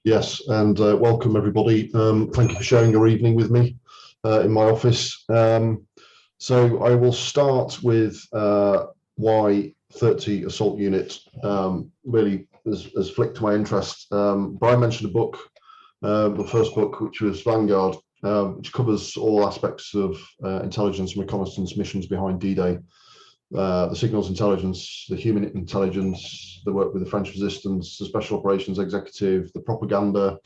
Yes, and welcome everybody. Thank you for sharing your evening with me in my office. So I will start with why 30 Assault Unit really has flicked my interest. Brian mentioned a book, the first book, which was Vanguard, which covers all aspects of intelligence and reconnaissance missions behind D-Day. The signals intelligence, the human intelligence, the work with the French resistance, the special operations executive, the propaganda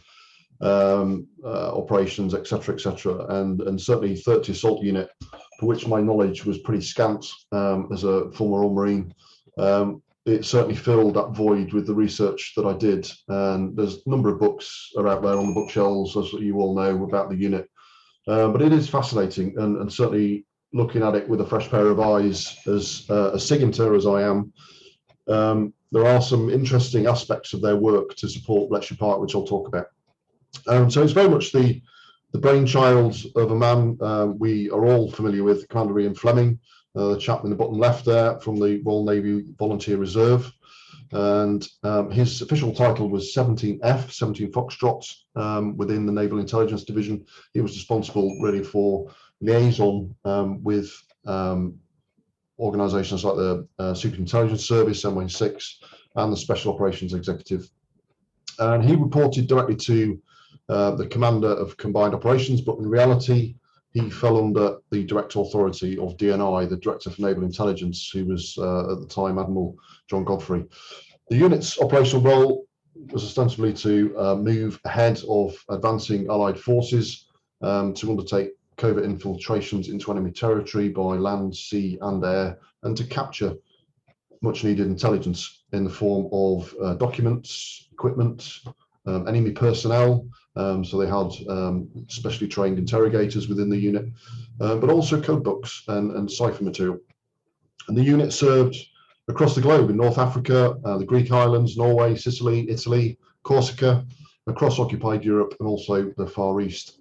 operations, etc., etc., and certainly 30 Assault Unit, for which my knowledge was pretty scant as a former Royal Marine. It certainly filled that void with the research that I did, and there's a number of books are out there on the bookshelves, as you all know, about the unit. But it is fascinating, and certainly looking at it with a fresh pair of eyes as a SIG-inter as I am, there are some interesting aspects of their work to support Bletchley Park, which I'll talk about. So it's very much the brainchild of a man we are all familiar with, Commander Ian Fleming, the chap in the bottom left there from the Royal Navy Volunteer Reserve. And his official title was 17F, 17 Foxtrot, within the Naval Intelligence Division. He was responsible really for liaison with organisations like the Secret Intelligence Service, MI6, and the Special Operations Executive. And he reported directly to the Commander of Combined Operations, but in reality, he fell under the direct authority of DNI, the Director for Naval Intelligence, who was at the time Admiral John Godfrey. The unit's operational role was ostensibly to move ahead of advancing Allied forces to undertake covert infiltrations into enemy territory by land, sea, and air, and to capture much needed intelligence in the form of documents, equipment, enemy personnel. So they had specially trained interrogators within the unit, but also code books and cipher material. And the unit served across the globe in North Africa, the Greek islands, Norway, Sicily, Italy, Corsica, across occupied Europe, and also the Far East.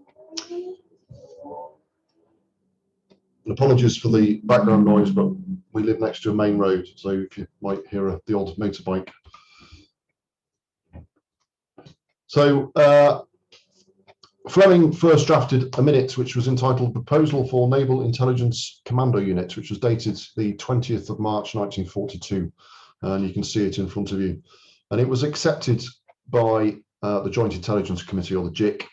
And apologies for the background noise, but we live next to a main road, so if you might hear the odd motorbike. So Fleming first drafted a minute which was entitled Proposal for Naval Intelligence Commando Unit, which was dated the 20th of March 1942, and you can see it in front of you. And it was accepted by the Joint Intelligence Committee, or the JIC,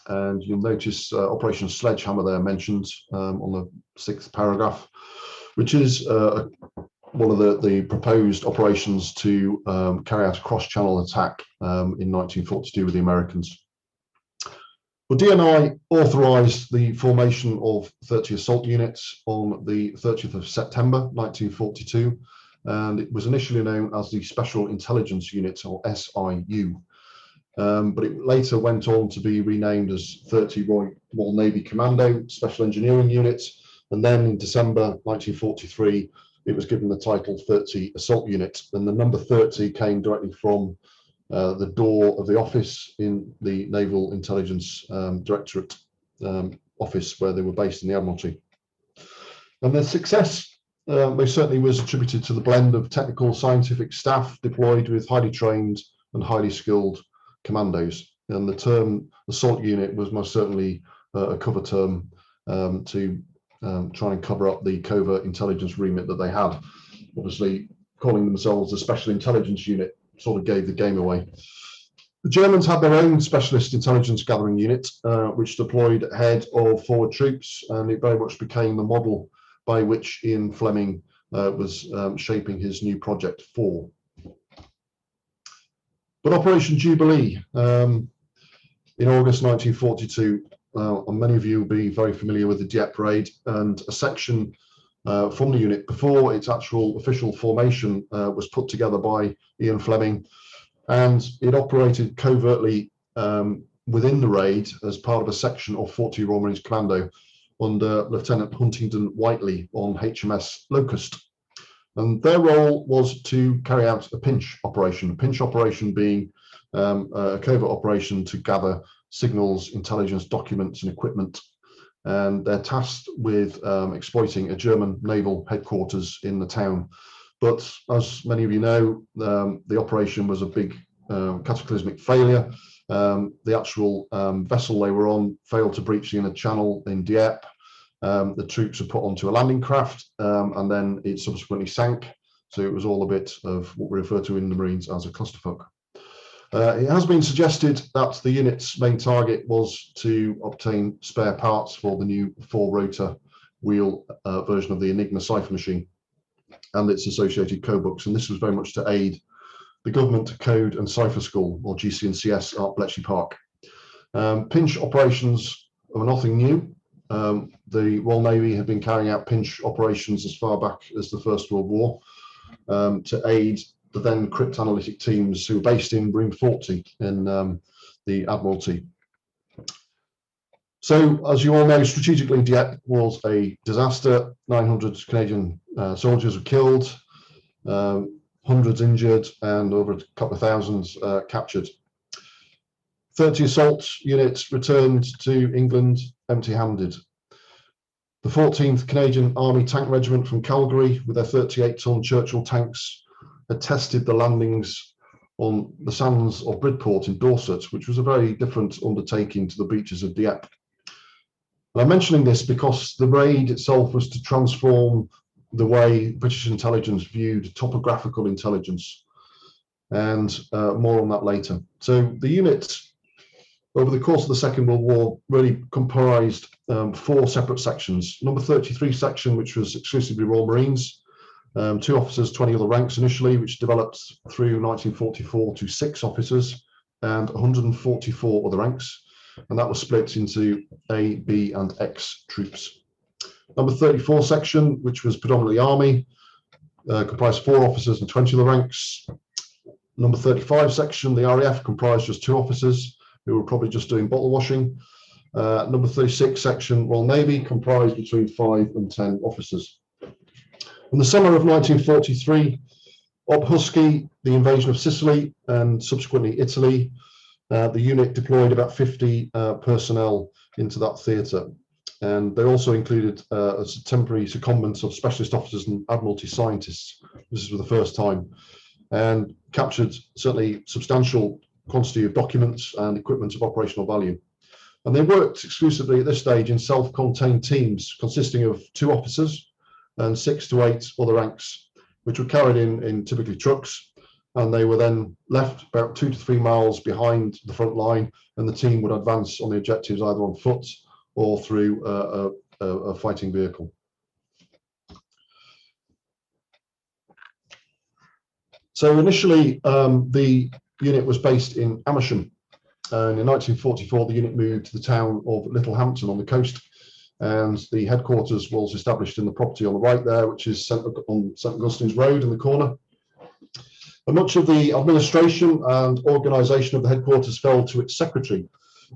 and you'll notice Operation Sledgehammer there mentioned on the 6th paragraph, which is one of the proposed operations to carry out a cross-channel attack in 1942 with the Americans. Well, DNI authorised the formation of 30 assault units on the 30th of September 1942, and it was initially known as the Special Intelligence Unit, or SIU. But it later went on to be renamed as 30 Royal Navy Commando Special Engineering Unit, and then in December 1943 it was given the title 30 Assault Unit, and the number 30 came directly from the door of the office in the Naval Intelligence Directorate office, where they were based in the Admiralty. And their success most certainly was attributed to the blend of technical scientific staff deployed with highly trained and highly skilled commandos. And the term assault unit was most certainly a cover term to try and cover up the covert intelligence remit that they had. Obviously, calling themselves a special intelligence unit sort of gave the game away. The Germans had their own specialist intelligence gathering unit, which deployed ahead of forward troops, and it very much became the model by which Ian Fleming was shaping his new project for. But Operation Jubilee in August 1942, and many of you will be very familiar with the Dieppe raid, and a section from the unit before its actual official formation was put together by Ian Fleming, and it operated covertly within the raid as part of a section of 40 Royal Marines Commando under Lieutenant Huntingdon Whiteley on HMS Locust. And their role was to carry out a pinch operation being a covert operation to gather signals, intelligence, documents, and equipment. And they're tasked with exploiting a German naval headquarters in the town. But as many of you know, the operation was a big cataclysmic failure. The actual vessel they were on failed to breach the inner channel in Dieppe. The troops were put onto a landing craft, and then it subsequently sank. So it was all a bit of what we refer to in the Marines as a clusterfuck. It has been suggested that the unit's main target was to obtain spare parts for the new 4-rotor wheel version of the Enigma cipher machine and its associated code books, and this was very much to aid the Government Code and Cipher School, or GC&CS, at Bletchley Park. Pinch operations are nothing new. The Royal Navy had been carrying out pinch operations as far back as the First World War to aid the then cryptanalytic teams who were based in Room 40 in the Admiralty. So, as you all know, strategically, Dieppe was a disaster. 900 Canadian soldiers were killed, hundreds injured, and over a couple of thousands captured. 30 assault units returned to England empty-handed. The 14th Canadian Army Tank Regiment from Calgary, with their 38-ton Churchill tanks, had tested the landings on the sands of Bridport in Dorset, which was a very different undertaking to the beaches of Dieppe. And I'm mentioning this because the raid itself was to transform the way British intelligence viewed topographical intelligence, and more on that later. So the unit, over the course of the Second World War, really comprised 4 separate sections. Number 33 section, which was exclusively Royal Marines, 2 officers, 20 other ranks initially, which developed through 1944 to 6 officers and 144 other ranks, and that was split into A, B, and X troops. Number 34 section, which was predominantly Army, comprised 4 officers and 20 other ranks. Number 35 section, the RAF, comprised just 2 officers who were probably just doing bottle washing. Number 36 section, Royal Navy, comprised between 5 and 10 officers. In the summer of 1943, Op Husky, the invasion of Sicily and subsequently Italy, the unit deployed about 50 personnel into that theatre. And they also included a temporary secondment of specialist officers and Admiralty scientists. This is for the first time, and captured certainly substantial quantity of documents and equipment of operational value. And they worked exclusively at this stage in self-contained teams consisting of 2 officers and 6 to 8 other ranks, which were carried in typically trucks, and they were then left about 2 to 3 miles behind the front line, and the team would advance on the objectives either on foot or through a fighting vehicle. So initially, the unit was based in Amersham, and in 1944 the unit moved to the town of Littlehampton on the coast, and the headquarters was established in the property on the right there, which is on St Augustine's Road in the corner. And much of the administration and organisation of the headquarters fell to its secretary,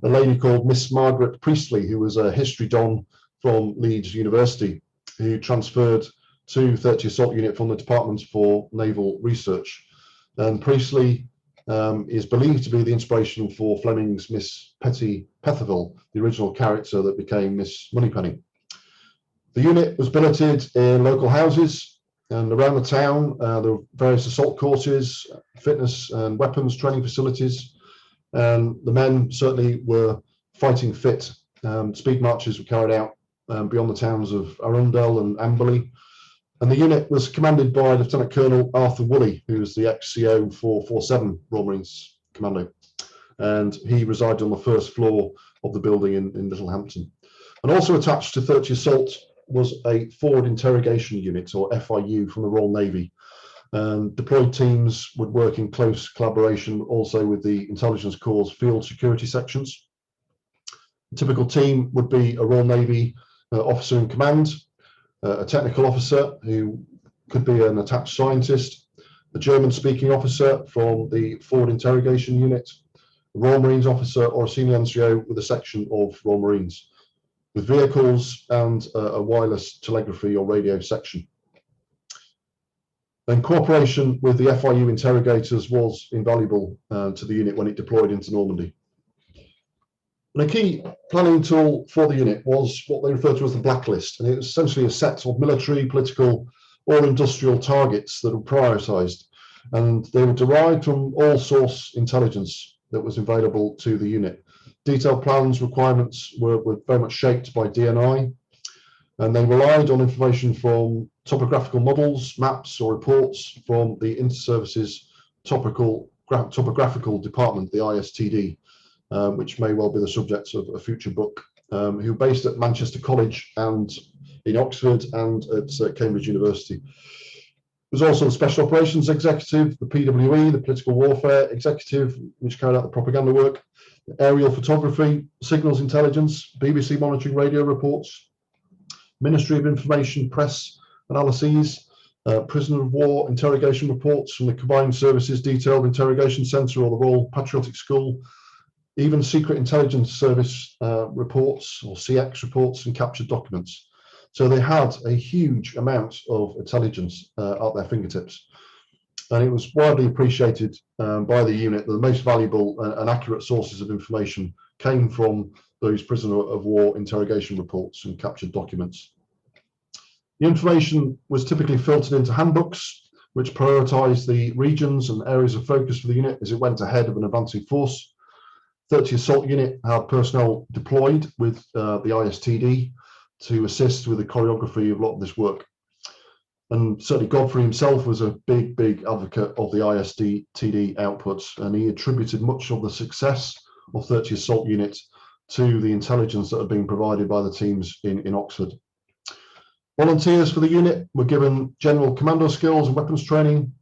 a lady called Miss Margaret Priestley, who was a history don from Leeds University, who transferred to 30 Assault Unit from the Department for Naval Research. And Priestley is believed to be the inspiration for Fleming's Miss Petty Petherville, the original character that became Miss Moneypenny. The unit was billeted in local houses, and around the town there were various assault courses, fitness and weapons training facilities, and the men certainly were fighting fit. Speed marches were carried out beyond the towns of Arundel and Amberley, and the unit was commanded by Lieutenant Colonel Arthur Woolley, who was the ex-CO 447 Royal Marines Commando, and he resided on the first floor of the building in Littlehampton. And also attached to 30 Assault was a Forward Interrogation Unit, or FIU, from the Royal Navy. Deployed teams would work in close collaboration also with the Intelligence Corps' field security sections. A typical team would be a Royal Navy officer in command, a technical officer who could be an attached scientist, a German-speaking officer from the Forward Interrogation Unit, a Royal Marines officer or a senior NCO with a section of Royal Marines, with vehicles and a wireless telegraphy or radio section. And cooperation with the FIU interrogators was invaluable to the unit when it deployed into Normandy. And a key planning tool for the unit was what they referred to as the blacklist, and it was essentially a set of military, political, or industrial targets that were prioritised. and they were derived from all source intelligence that was available to the unit. Detailed plans requirements were very much shaped by DNI, and they relied on information from topographical models, maps, or reports from the Inter-Services Topographical Department, the ISTD, which may well be the subject of a future book, who are based at Manchester College and in Oxford and at Cambridge University. There's also the Special Operations Executive, the PWE, the Political Warfare Executive, which carried out the propaganda work, aerial photography, signals intelligence, BBC monitoring radio reports, Ministry of Information press analyses, prisoner of war interrogation reports from the Combined Services Detailed Interrogation Centre or the Royal Patriotic School, even Secret Intelligence Service reports or CX reports and captured documents. So they had a huge amount of intelligence at their fingertips. And it was widely appreciated by the unit that the most valuable and accurate sources of information came from those prisoner of war interrogation reports and captured documents. The information was typically filtered into handbooks, which prioritised the regions and areas of focus for the unit as it went ahead of an advancing force. 30th Assault Unit had personnel deployed with the ISTD to assist with the choreography of a lot of this work. And certainly Godfrey himself was a big advocate of the ISTD outputs, and he attributed much of the success of 30th Assault Unit to the intelligence that had been provided by the teams in Oxford. Volunteers for the unit were given general commando skills and weapons training,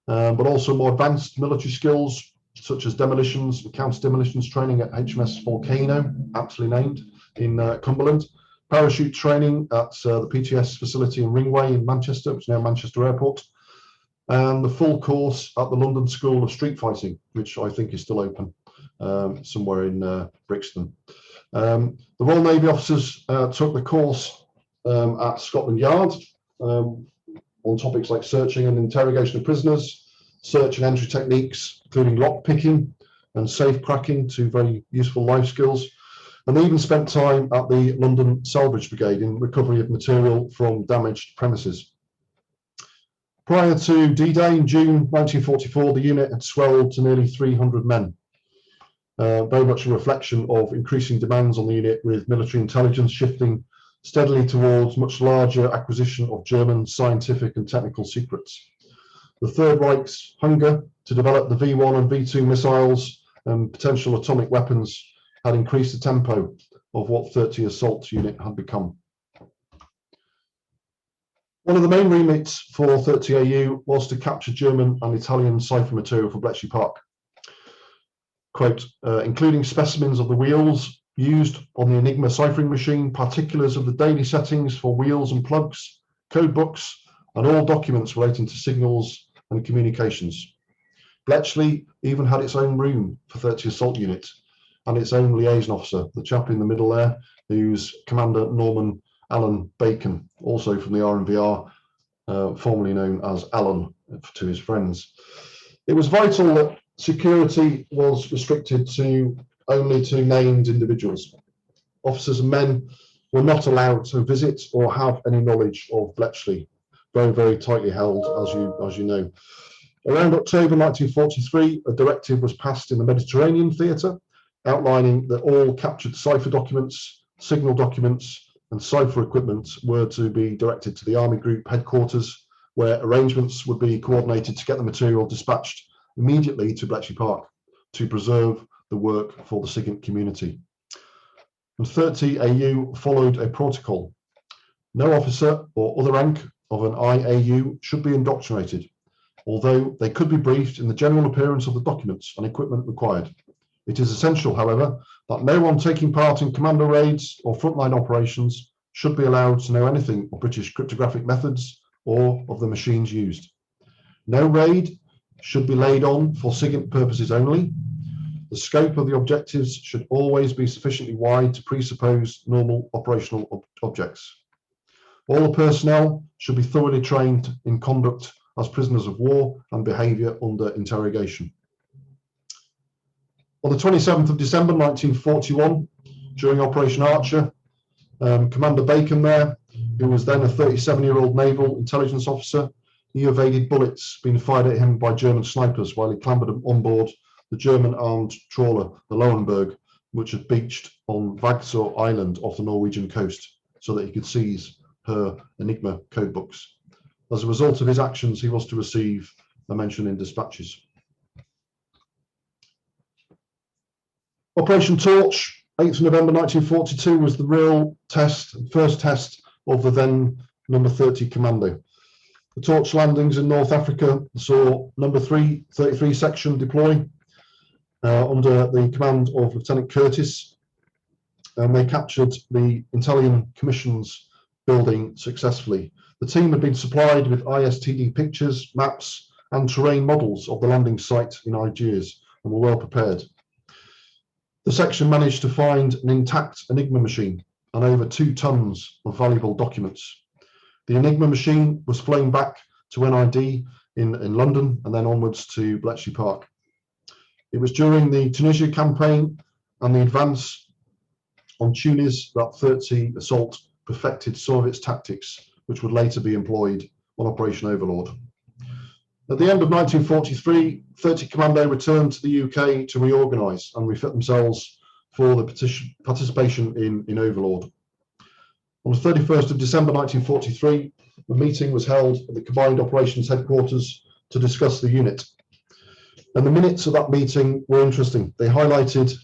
but also more advanced military skills such as demolitions and counter-demolitions training at HMS Volcano, aptly named, in Cumberland, parachute training at the PTS facility in Ringway in Manchester, which is now Manchester Airport, and the full course at the London School of Street Fighting, which I think is still open somewhere in Brixton. The Royal Navy officers took the course at Scotland Yard on topics like searching and interrogation of prisoners, search and entry techniques, including lock picking and safe cracking, two very useful life skills. And they even spent time at the London Salvage Brigade in recovery of material from damaged premises. Prior to D-Day in June 1944, the unit had swelled to nearly 300 men. Very much a reflection of increasing demands on the unit, with military intelligence shifting steadily towards much larger acquisition of German scientific and technical secrets. The Third Reich's hunger to develop the V1 and V2 missiles and potential atomic weapons had increased the tempo of what 30th Assault Unit had become. One of the main remits for 30AU was to capture German and Italian cipher material for Bletchley Park. Quote, including specimens of the wheels used on the Enigma ciphering machine, particulars of the daily settings for wheels and plugs, code books, and all documents relating to signals and communications. Bletchley even had its own room for 30th Assault Unit and its own liaison officer, the chap in the middle there, who's Commander Norman Allen Bacon, also from the RMVR, formerly known as Alan to his friends. It was vital that security was restricted only to named individuals. Officers and men were not allowed to visit or have any knowledge of Bletchley. Very tightly held, as you know. Around October 1943, a directive was passed in the Mediterranean theatre, outlining that all captured cipher documents, signal documents, and cipher equipment were to be directed to the Army Group headquarters, where arrangements would be coordinated to get the material dispatched immediately to Bletchley Park to preserve the work for the SIGINT community. And 30AU followed a protocol. No officer or other rank of an IAU should be indoctrinated, although they could be briefed in the general appearance of the documents and equipment required. It is essential, however, that no one taking part in commando raids or frontline operations should be allowed to know anything of British cryptographic methods or of the machines used. No raid should be laid on for SIGINT purposes only. The scope of the objectives should always be sufficiently wide to presuppose normal operational objects. All the personnel should be thoroughly trained in conduct as prisoners of war and behaviour under interrogation. On the 27th of December 1941, during Operation Archer, Commander Bacon there, who was then a 37-year-old naval intelligence officer, he evaded bullets being fired at him by German snipers while he clambered on board the German armed trawler, the Lauenberg, which had beached on Vagsø Island off the Norwegian coast, so that he could seize her Enigma code books. As a result of his actions, he was to receive a mention in dispatches. Operation Torch, 8th November 1942, was the real first test of the then number 30 Commando. The Torch landings in North Africa saw number 33 section deploy under the command of Lieutenant Curtis, and they captured the Italian Commission's building successfully. The team had been supplied with ISTD pictures, maps, and terrain models of the landing site in Algiers and were well prepared. The section managed to find an intact Enigma machine and over 2 tons of valuable documents. The Enigma machine was flown back to NID in London and then onwards to Bletchley Park. It was during the Tunisia campaign and the advance on Tunis that 30 Assault perfected some of its tactics, which would later be employed on Operation Overlord. At the end of 1943, 30 Commando returned to the UK to reorganise and refit themselves for the participation in Overlord. On the 31st of December 1943, a meeting was held at the Combined Operations Headquarters to discuss the unit. And the minutes of that meeting were interesting. They highlighted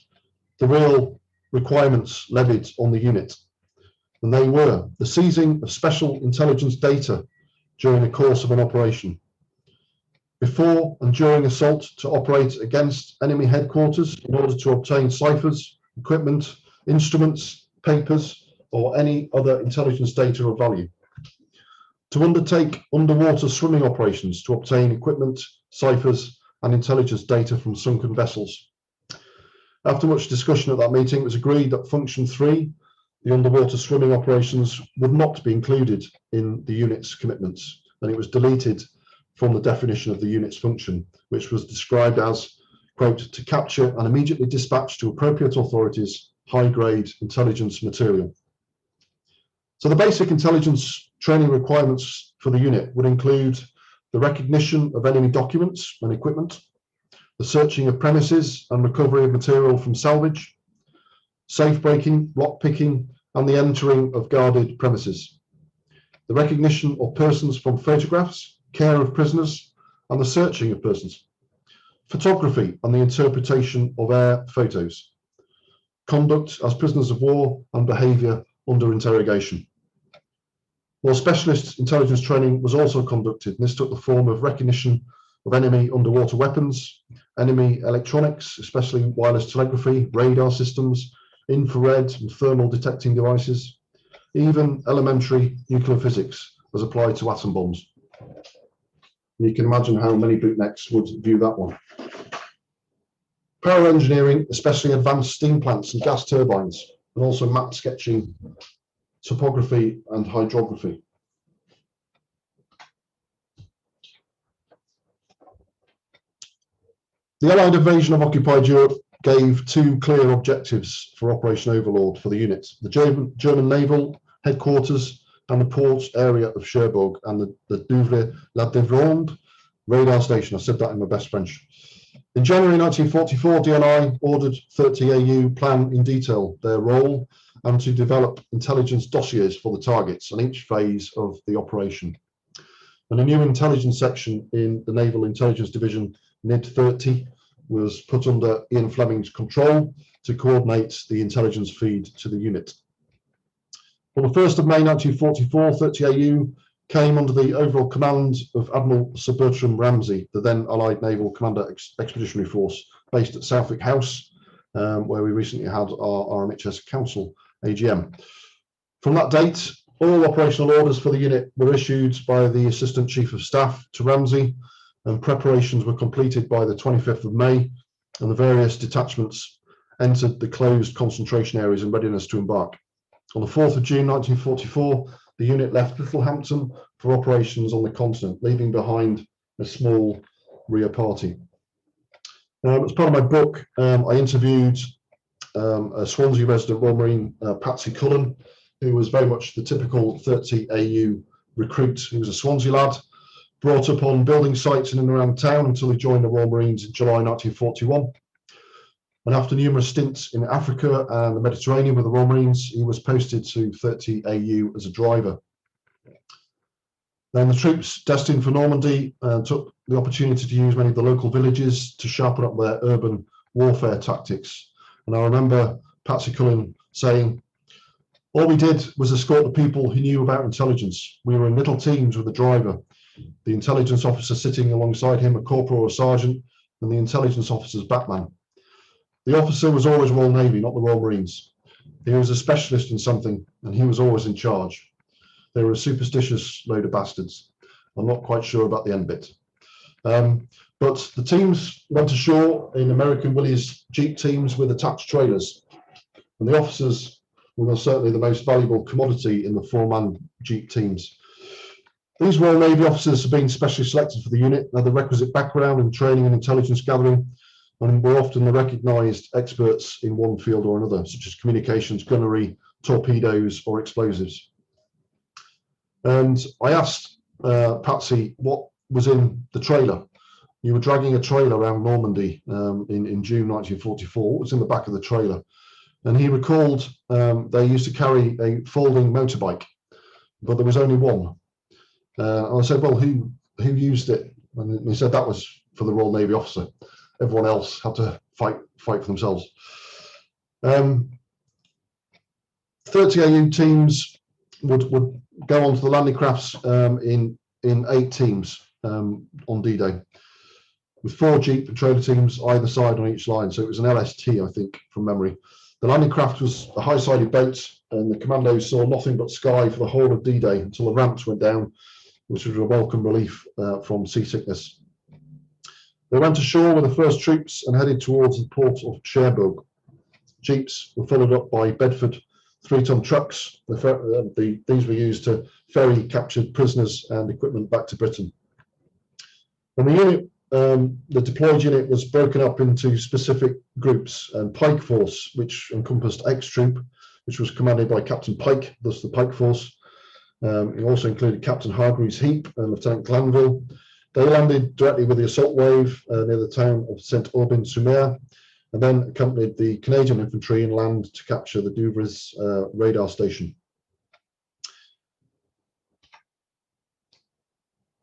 the real requirements levied on the unit. And they were the seizing of special intelligence data during the course of an operation, before and during assault to operate against enemy headquarters in order to obtain ciphers, equipment, instruments, papers, or any other intelligence data of value. To undertake underwater swimming operations to obtain equipment, ciphers, and intelligence data from sunken vessels. After much discussion at that meeting, it was agreed that Function 3, the underwater swimming operations, would not be included in the unit's commitments, and it was deleted from the definition of the unit's function, which was described as, quote, to capture and immediately dispatch to appropriate authorities high-grade intelligence material. So the basic intelligence training requirements for the unit would include the recognition of enemy documents and equipment, the searching of premises and recovery of material from salvage, safe breaking, lock picking, and the entering of guarded premises, the recognition of persons from photographs, care of prisoners, and the searching of persons, photography and the interpretation of air photos, conduct as prisoners of war, and behaviour under interrogation. More specialist intelligence training was also conducted, and this took the form of recognition of enemy underwater weapons, enemy electronics, especially wireless telegraphy, radar systems, infrared and thermal detecting devices, even elementary nuclear physics as applied to atom bombs. And you can imagine how many bootnecks would view that one. Power engineering, especially advanced steam plants and gas turbines, and also map sketching, topography and hydrography. The Allied invasion of occupied Europe gave 2 clear objectives for Operation Overlord for the unit: the German naval headquarters and the port area of Cherbourg, and the Douvres-la-Devrande radar station. I said that in my best French. In January 1944, DNI ordered 30 AU plan in detail their role and to develop intelligence dossiers for the targets on each phase of the operation. And a new intelligence section in the Naval Intelligence Division, NID 30, was put under Ian Fleming's control to coordinate the intelligence feed to the unit. On the 1st of May 1944, 30 AU came under the overall command of Admiral Sir Bertram Ramsay, the then Allied Naval Commander Expeditionary Force, based at Southwick House, where we recently had our RMHS Council AGM. From that date, all operational orders for the unit were issued by the Assistant Chief of Staff to Ramsay, and preparations were completed by the 25th of May, and the various detachments entered the closed concentration areas in readiness to embark. On the 4th of June 1944, the unit left Littlehampton for operations on the continent, leaving behind a small rear party. As part of my book, I interviewed a Swansea resident Royal Marine, Patsy Cullen, who was very much the typical 30 AU recruit. He was a Swansea lad, brought up on building sites in and around town until he joined the Royal Marines in July 1941. And after numerous stints in Africa and the Mediterranean with the Royal Marines, he was posted to 30 AU as a driver. Then the troops destined for Normandy took the opportunity to use many of the local villages to sharpen up their urban warfare tactics. And I remember Patsy Cullen saying, "All we did was escort the people who knew about intelligence. We were in little teams with the driver, the intelligence officer sitting alongside him, a corporal or a sergeant, and the intelligence officer's batman. The officer was always Royal Navy, not the Royal Marines. He was a specialist in something, and he was always in charge. They were a superstitious load of bastards. I'm not quite sure about the end bit. But the teams went ashore in American Willys Jeep teams with attached trailers. And the officers were certainly the most valuable commodity in the four-man Jeep teams. These Royal Navy officers have been specially selected for the unit, had the requisite background in training and intelligence gathering, and were often the recognised experts in one field or another, such as communications, gunnery, torpedoes, or explosives. And I asked Patsy what was in the trailer. You were dragging a trailer around Normandy in June 1944. What was in the back of the trailer? And he recalled they used to carry a folding motorbike, but there was only one. And I said, well, who used it? And he said that was for the Royal Navy officer. Everyone else had to fight for themselves. 30 AU teams would go on to the landing crafts in 8 teams on D-Day, with 4 Jeep and trailer teams either side on each line. So it was an LST, I think, from memory. The landing craft was a high-sided boat, and the commandos saw nothing but sky for the whole of D-Day until the ramps went down, which was a welcome relief from seasickness. They went ashore with the first troops and headed towards the port of Cherbourg. Jeeps were followed up by Bedford 3-ton trucks. These were used to ferry captured prisoners and equipment back to Britain. And the unit, the deployed unit, was broken up into specific groups. And Pike Force, which encompassed X Troop, which was commanded by Captain Pike, thus the Pike Force. It also included Captain Hargreaves Heap and Lieutenant Glanville. They landed directly with the assault wave near the town of Saint-Aubin-sur-Mer, and then accompanied the Canadian infantry inland to capture the Douvres radar station.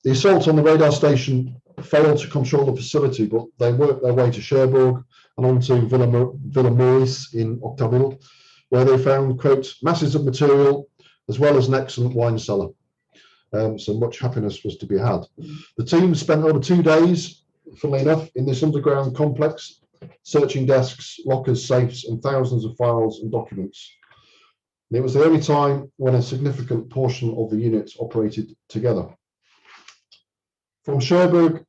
The assault on the radar station failed to control the facility, but they worked their way to Cherbourg and on to Villa Maurice in Octaville, where they found, quote, masses of material as well as an excellent wine cellar. So much happiness was to be had. The team spent over 2 days, funnily enough, in this underground complex, searching desks, lockers, safes, and thousands of files and documents. And it was the only time when a significant portion of the unit operated together. From Cherbourg,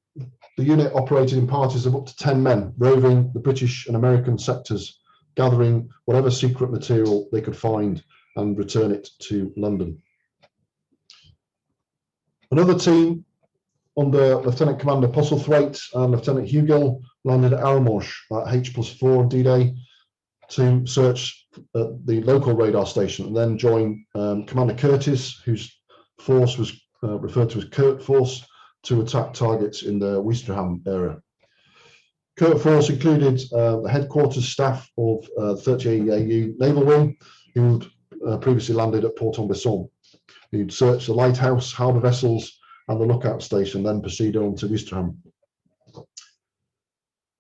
the unit operated in parties of up to 10 men, roving the British and American sectors, gathering whatever secret material they could find and return it to London. Another team under Lieutenant Commander Postlethwaite and Lieutenant Hugill landed at Almosh at H+4 on D-Day to search the local radar station, and then join Commander Curtis, whose force was referred to as Kurt Force, to attack targets in the Ouistreham area. Kurt Force included the headquarters staff of 30 AU Naval Wing, who'd previously landed at Port-en-Besson. He'd searched the lighthouse, harbour vessels, and the lookout station, then proceeded on to Ouistreham.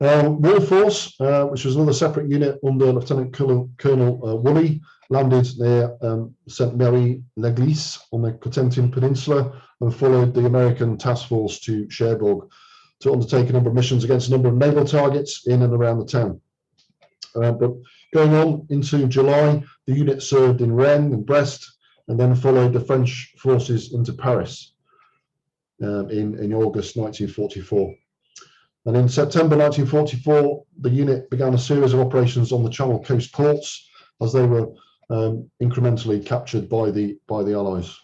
War Force, which was another separate unit under Lieutenant Colonel Woolley, landed near St. Mary-l'Église on the Cotentin Peninsula and followed the American task force to Cherbourg to undertake a number of missions against a number of naval targets in and around the town. But going on into July, the unit served in Rennes and Brest, and then followed the French forces into Paris in August 1944. And in September 1944, the unit began a series of operations on the Channel Coast ports as they were incrementally captured by the Allies.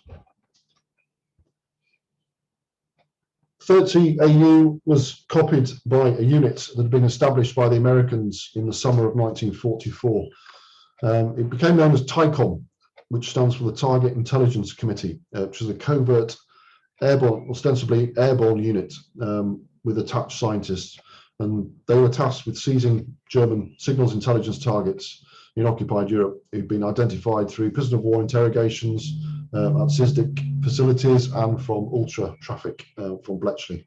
30 AU was copied by a unit that had been established by the Americans in the summer of 1944. It became known as TICOM, which stands for the Target Intelligence Committee, which was a covert airborne, ostensibly airborne unit with attached scientists, and they were tasked with seizing German signals intelligence targets in occupied Europe who'd been identified through prisoner of war interrogations at CISDIC facilities and from ultra traffic from Bletchley.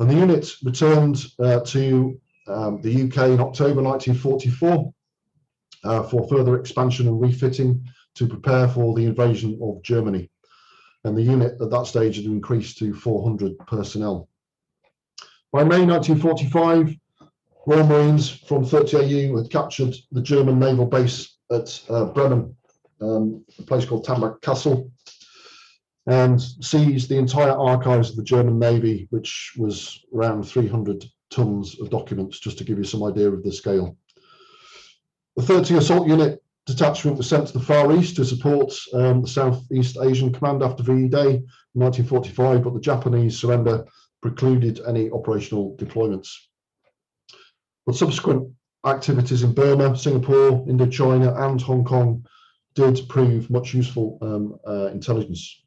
And the unit returned to the UK in October 1944 for further expansion and refitting to prepare for the invasion of Germany. And the unit at that stage had increased to 400 personnel. By May 1945, Royal Marines from 30AU had captured the German naval base at Bremen, a place called Tambach Castle, and seized the entire archives of the German Navy, which was around 300 tons of documents, just to give you some idea of the scale. The 30 Assault Unit detachment was sent to the Far East to support the Southeast Asian Command after VE Day in 1945, but the Japanese surrender precluded any operational deployments. But subsequent activities in Burma, Singapore, Indochina, and Hong Kong did prove much useful intelligence.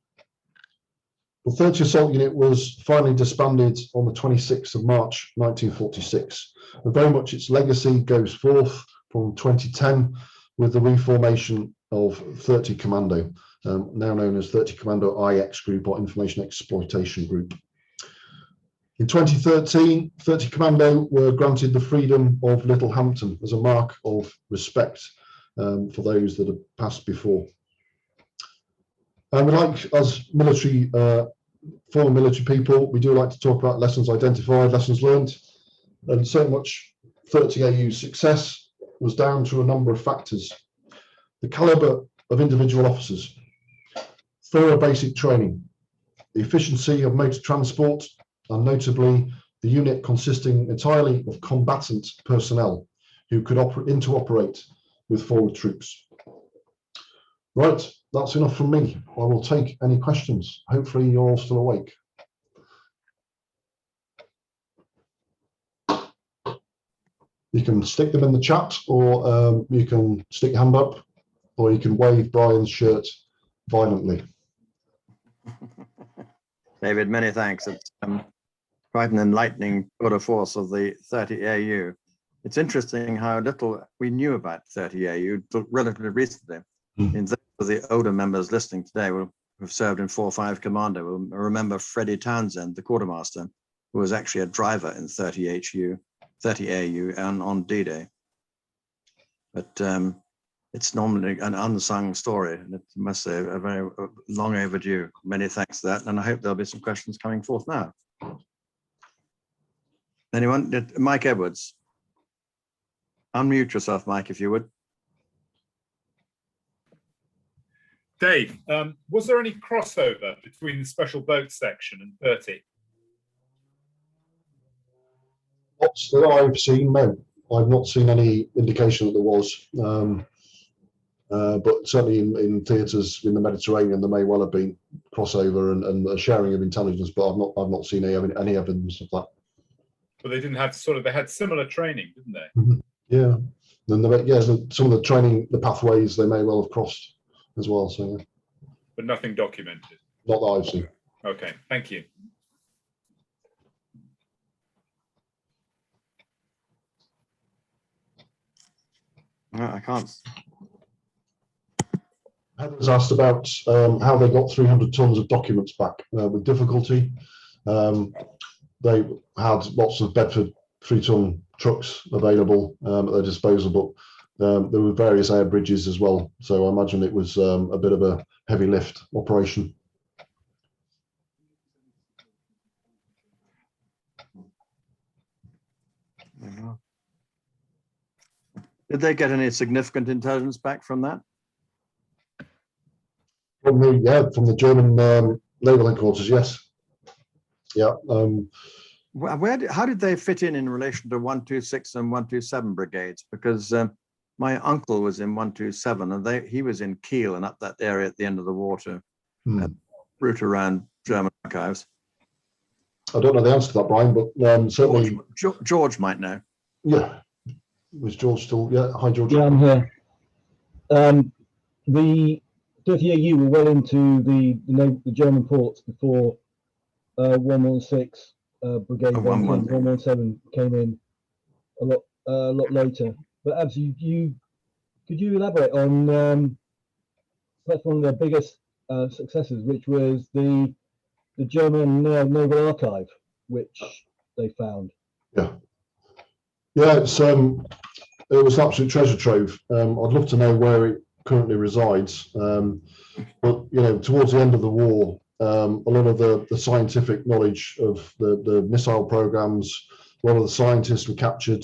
The 30 Assault Unit was finally disbanded on the 26th of March 1946, and very much its legacy goes forth from 2010 with the reformation of 30 Commando, now known as 30 Commando IX Group or Information Exploitation Group. In 2013, 30 Commando were granted the freedom of Littlehampton as a mark of respect for those that have passed before. And we like, as military, former military people, we do like to talk about lessons identified, lessons learned, and so much 30AU's success was down to a number of factors. The caliber of individual officers, thorough basic training, the efficiency of motor transport, and notably the unit consisting entirely of combatant personnel who could interoperate with forward troops. Right, that's enough from me. I will take any questions. Hopefully you're all still awake. You can stick them in the chat, or you can stick your hand up, or you can wave Brian's shirt violently. David, many thanks. It's quite an enlightening tour de force of the 30AU. It's interesting how little we knew about 30AU relatively recently. In the older members listening today who've served in 4-5 Commando will remember Freddie Townsend, the quartermaster, who was actually a driver in 30AU and on D-Day. But it's normally an unsung story, and it must say a very long overdue. Many thanks for that, and I hope there'll be some questions coming forth now. Anyone? Mike Edwards. Unmute yourself, Mike, if you would. Dave, was there any crossover between the special boats section and 30? Not that I've seen, no. I've not seen any indication that there was. But certainly in theatres in the Mediterranean, there may well have been crossover and a sharing of intelligence, but I've not seen any evidence of that. But they didn't have they had similar training, didn't they? Mm-hmm. Yeah. And some of the training, the pathways, they may well have crossed as well. So, yeah. But nothing documented. Not that I've seen. Okay, thank you. No, I can't. Heather's asked about how they got 300 tons of documents back with difficulty. They had lots of Bedford 3-ton trucks available at their disposal, but there were various air bridges as well. So I imagine it was a bit of a heavy lift operation. Did they get any significant intelligence back from that? From the German naval headquarters, yes. Yeah. How did they fit in relation to 126 and 127 brigades? Because my uncle was in 127, and he was in Kiel and up that area at the end of the water, route around German archives. I don't know the answer to that, Brian, but certainly George might know. Yeah, was George still? Yeah, hi George. Yeah, I'm here. The 30 AU were well into the German ports before 116 Brigade, 117 came in a lot later. But Abs, could you elaborate on perhaps one of their biggest successes, which was the German Naval Archive, which they found? Yeah, it was an absolute treasure trove. I'd love to know where it currently resides, but towards the end of the war, a lot of the scientific knowledge of the missile programs, a lot of the scientists were captured.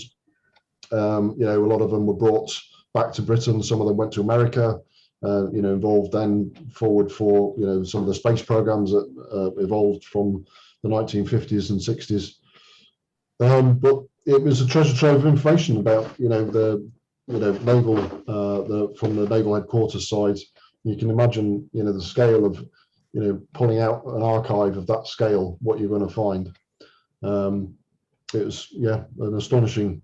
A lot of them were brought back to Britain. Some of them went to America. Involved then forward for some of the space programs that evolved from the 1950s and 60s. But it was a treasure trove of information about the naval from the naval headquarters side. You can imagine the scale of pulling out an archive of that scale, what you're going to find. It was an astonishing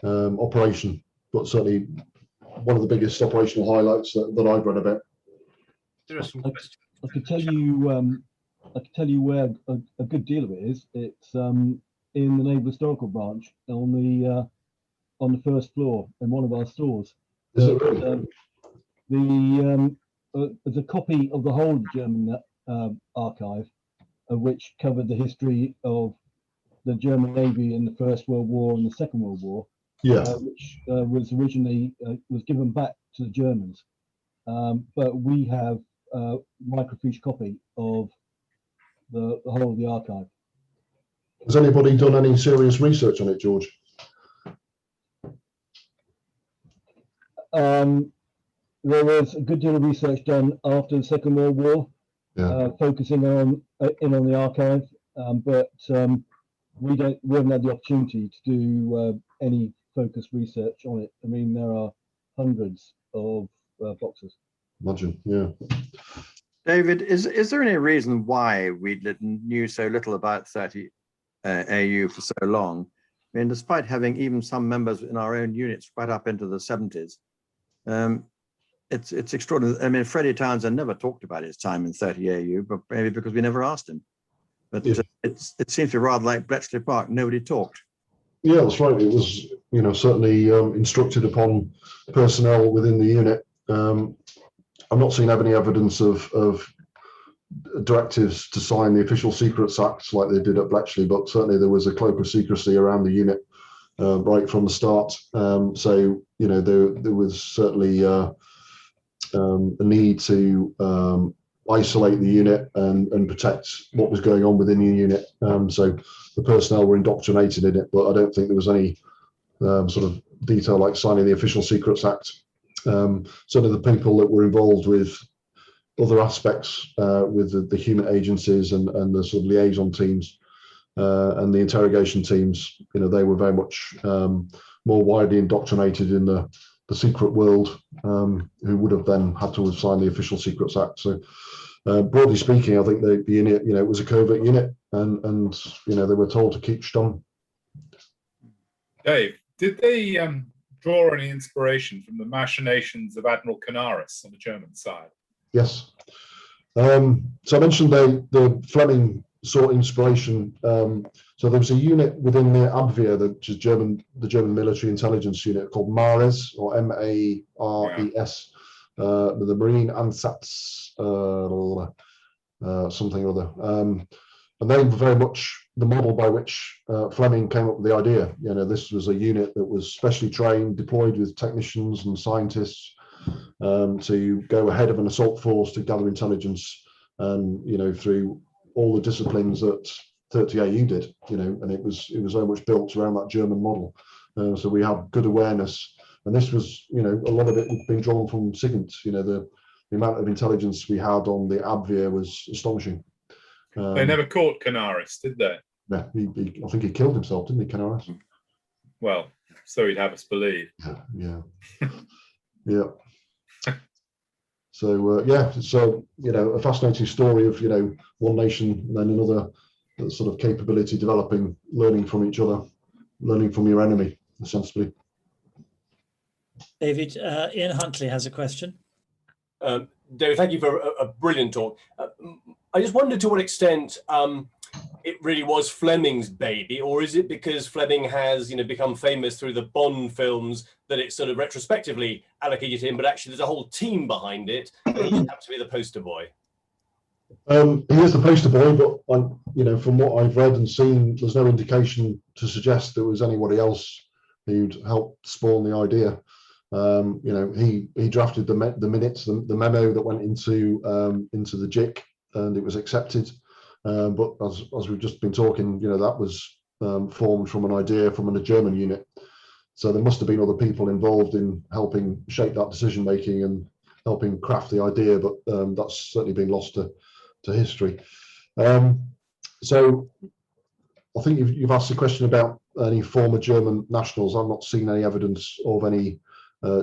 operation, but certainly one of the biggest operational highlights that I've read about. There are some I could tell you where a good deal of it is. It's in the Naval Historical Branch on the first floor in one of our stores. Is it really? There's a copy of the whole of the German archive, which covered the history of the German Navy in the First World War and the Second World War. Yeah. Which was originally was given back to the Germans, but we have a microfiche copy of the whole of the archive. Has anybody done any serious research on it, George? There was a good deal of research done after the Second World War, focusing on the archive, but we haven't had the opportunity to do any focused research on it. I mean, there are hundreds of boxes. Imagine, yeah. David, is there any reason why we knew so little about 30 AU for so long? I mean, despite having even some members in our own units right up into the 70s, it's extraordinary. I mean, Freddie Townsend never talked about his time in 30 AU, but maybe because we never asked him. But it seems to be rather like Bletchley Park. Nobody talked. Yeah, that's right. It was, certainly instructed upon personnel within the unit. I'm not seeing any evidence of directives to sign the Official Secrets Act like they did at Bletchley, but certainly there was a cloak of secrecy around the unit right from the start. So, there was certainly a need to isolate the unit and protect what was going on within the unit. So the personnel were indoctrinated in it, but I don't think there was any sort of detail like signing the Official Secrets Act. Certainly the people that were involved with other aspects with the human agencies and the sort of liaison teams and the interrogation teams, they were very much more widely indoctrinated in the secret world, who would have then had to have signed the Official Secrets Act. So broadly speaking, I think the unit, it was a covert unit, and they were told to keep stum. Dave, did they draw any inspiration from the machinations of Admiral Canaris on the German side? Yes. So I mentioned the Fleming sought inspiration. So there was a unit within the Abwehr, the German military intelligence unit called MARES, or MARES, the Marine Ansatz something or other. And they were very much the model by which Fleming came up with the idea. This was a unit that was specially trained, deployed with technicians and scientists to go ahead of an assault force to gather intelligence, and through all the disciplines that 30 AU did, and it was very much built around that German model. So we have good awareness, and this was, a lot of it had been drawn from SIGINT. The amount of intelligence we had on the Abwehr was astonishing. They never caught Canaris, did they? Yeah, I think he killed himself, didn't he, Canaris? Well, so he'd have us believe. Yeah. Yeah. So so a fascinating story of one nation and then another sort of capability developing, learning from each other, learning from your enemy, essentially. David, Ian Huntley has a question. David, thank you for a brilliant talk. I just wondered to what extent it really was Fleming's baby, or is it because Fleming has, become famous through the Bond films that it's sort of retrospectively allocated to him, but actually there's a whole team behind it, and he just happens to be the poster boy? He is the poster boy, but from what I've read and seen, there's no indication to suggest there was anybody else who'd helped spawn the idea. He drafted the minutes, the memo that went into the JIC, and it was accepted. But as we've just been talking, that was formed from an idea from a German unit. So there must have been other people involved in helping shape that decision making and helping craft the idea, but that's certainly been lost to history. So I think you've asked a question about any former German nationals. I've not seen any evidence of any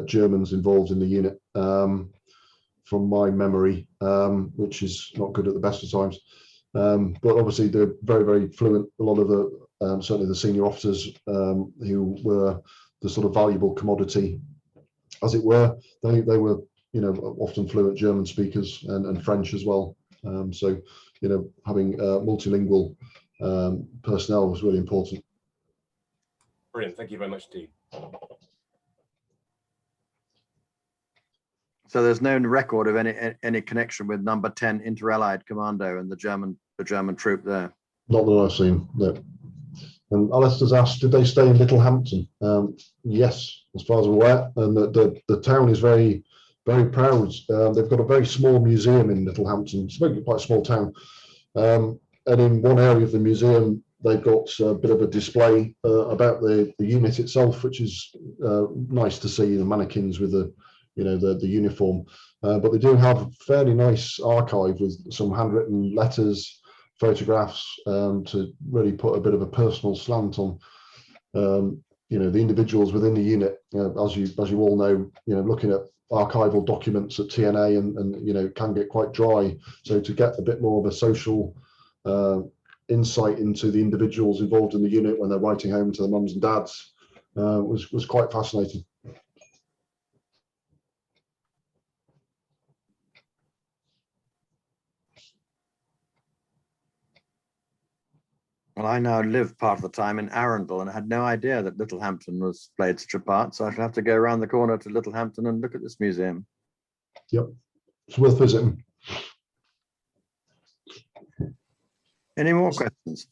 Germans involved in the unit from my memory, which is not good at the best of times. But obviously they're very, very fluent. A lot of the certainly the senior officers who were the sort of valuable commodity, as it were, they were often fluent German speakers and French as well. So having multilingual personnel was really important. Brilliant, thank you very much indeed. So there's no record of any connection with Number 10 Inter-Allied Commando and the German troop there. Not that I've seen. No. And Alistair's asked, did they stay in Littlehampton? Yes, as far as I'm aware, and the town is very, very proud. They've got a very small museum in Littlehampton. It's quite a small town, and in one area of the museum, they've got a bit of a display about the unit itself, which is nice to see. The mannequins with the uniform, but they do have a fairly nice archive with some handwritten letters, photographs, to really put a bit of a personal slant on the individuals within the unit. As you all know, looking at archival documents at TNA and can get quite dry. So to get a bit more of a social insight into the individuals involved in the unit when they're writing home to their mums and dads was quite fascinating. Well, I now live part of the time in Arundel and I had no idea that Littlehampton played such a part. So I shall have to go around the corner to Littlehampton and look at this museum. Yep, it's worth visiting. Any more questions?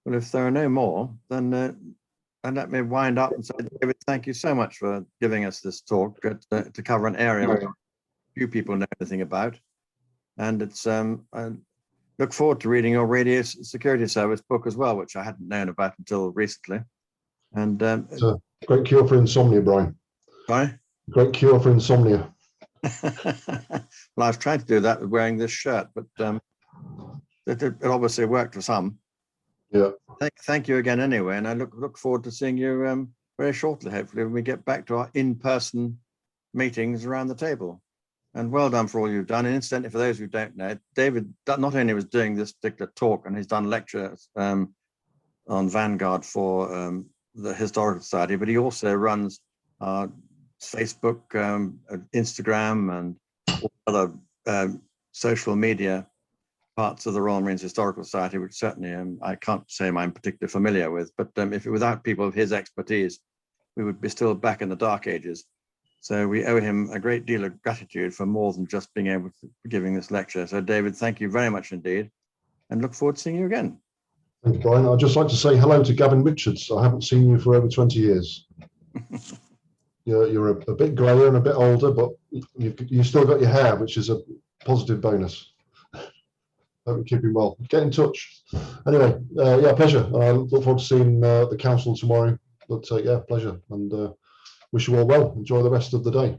Well, if there are no more, then let me wind up and say, David, thank you so much for giving us this talk to cover an area which few people know anything about. And it's I look forward to reading your Radio Security Service book as well, which I hadn't known about until recently. And it's a great cure for insomnia, Brian. Sorry? Great cure for insomnia. Well, I was trying to do that with wearing this shirt, but it obviously worked for some. Yeah. Thank you again anyway, and I look forward to seeing you very shortly, hopefully, when we get back to our in-person meetings around the table. And well done for all you've done. And incidentally, for those who don't know, David not only was doing this particular talk, and he's done lectures on Vanguard for the Historical Society, but he also runs Facebook, Instagram, and all other social media parts of the Royal Marines Historical Society, which certainly I can't say I'm particularly familiar with, but without people of his expertise, we would be still back in the Dark Ages. So we owe him a great deal of gratitude for more than just being able to giving this lecture. So David, thank you very much indeed, and look forward to seeing you again. Thank you, Brian. I'd just like to say hello to Gavin Richards. I haven't seen you for over 20 years. You're a bit greyer and a bit older, but you've still got your hair, which is a positive bonus. Hope you're keeping well. Get in touch. Anyway, yeah, pleasure. I look forward to seeing the council tomorrow. But yeah, pleasure, and wish you all well. Enjoy the rest of the day.